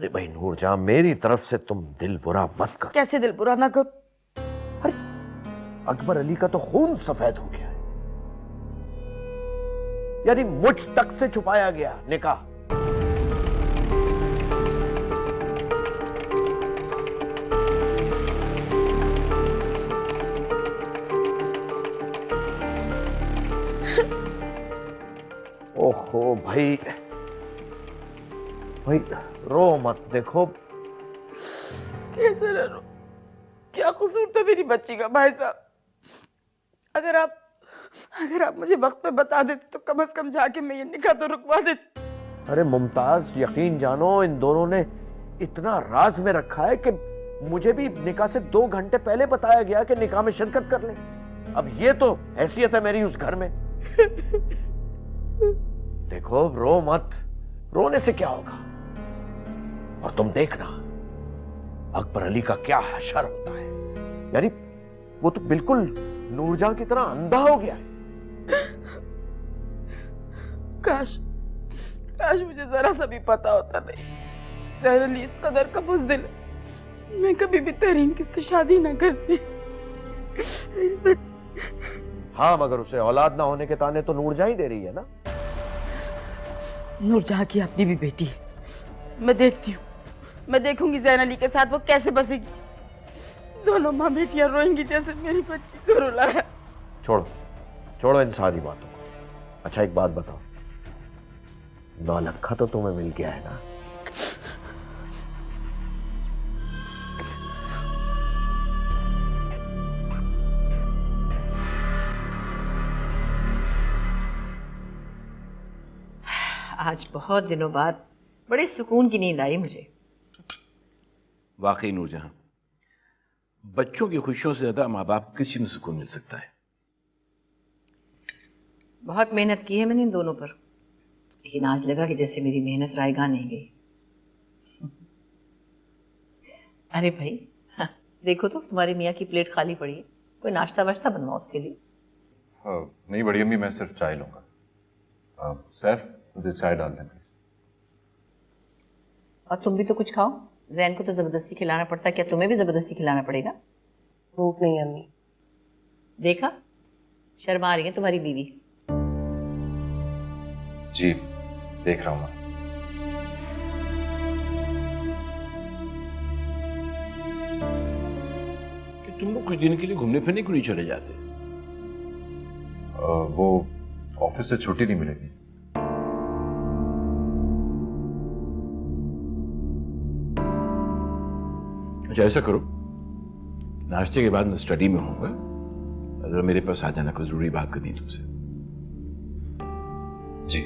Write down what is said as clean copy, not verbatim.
अरे भाई नूरजहां, मेरी तरफ से तुम दिल बुरा मत कर। कैसे दिल बुरा ना कर? अरे अकबर अली का तो खून सफेद हो गया है, यानी मुझ तक से छुपाया गया निकाह। ओहो भाई, भाई रो मत। देखो कैसे ना रो? क्या कसूर था मेरी बच्ची का भाई साहब? अगर आप मुझे वक्त पे बता देते तो कम से कम जाके मैं ये निकाह तो रुकवा देती। अरे मुमताज, यकीन जानो इन दोनों ने इतना राज में रखा है कि मुझे भी निकाह से 2 घंटे पहले बताया गया कि निकाह में शिरकत कर ले। अब ये तो हैसियत है मेरी उस घर में। देखो रो मत, रोने से क्या होगा। और तुम देखना अकबर अली का क्या हशर होता है, यानी वो तो बिल्कुल नूरजहां की तरह अंधा हो गया है। काश मुझे जरा सा भी पता होता। नहीं, ज़हर अली इस कदर का बुज़दिल है, मैं कभी भी तहरीन की से शादी ना करती। हाँ, मगर उसे औलाद ना होने के ताने तो नूरजहां ही दे रही है ना। नूरजहां की अपनी भी बेटी है, मैं देखती हूँ, मैं देखूंगी ज़हर अली के साथ वो कैसे बसेगी। दोनों माँ बेटियां रोएंगी जैसे मेरी बच्ची को रुलाया। छोड़ो इन सारी बातों को। अच्छा एक बात बताओ, नौलखा तो तुम्हें मिल गया है ना? आज बहुत दिनों बाद बड़े सुकून की नींद आई मुझे। वाकई नूरजहां, बच्चों की खुशियों से ज्यादा माँ बाप को किस चीज में सुकून मिल सकता है। बहुत मेहनत की है मैंने इन दोनों पर, लेकिन आज लगा कि जैसे मेरी मेहनत रायगा नहीं गई। अरे भाई, हाँ, देखो तो तुम्हारी मियाँ की प्लेट खाली पड़ी है, कोई नाश्ता वाश्ता बनवाओ उसके लिए। नहीं बड़ी अम्मी, मैं सिर्फ चाय लूंगा। सैफ मुझे चाय डाल देना। और तुम भी तो कुछ खाओ, जैन को तो जबरदस्ती खिलाना पड़ता है, क्या तुम्हें भी जबरदस्ती खिलाना पड़ेगा? भूख नहीं अम्मी। देखा, शर्मा रही है तुम्हारी बीवी। जी देख रहा हूँ मैं। कि तुम लोग कुछ दिन के लिए घूमने फिरने क्यों नहीं चले जाते? वो ऑफिस से छुट्टी नहीं मिलेगी। अच्छा ऐसा करो, नाश्ते के बाद मैं स्टडी में होऊंगा, अगर मेरे पास आ जाना, कोई जरूरी बात करनी तुमसे। जी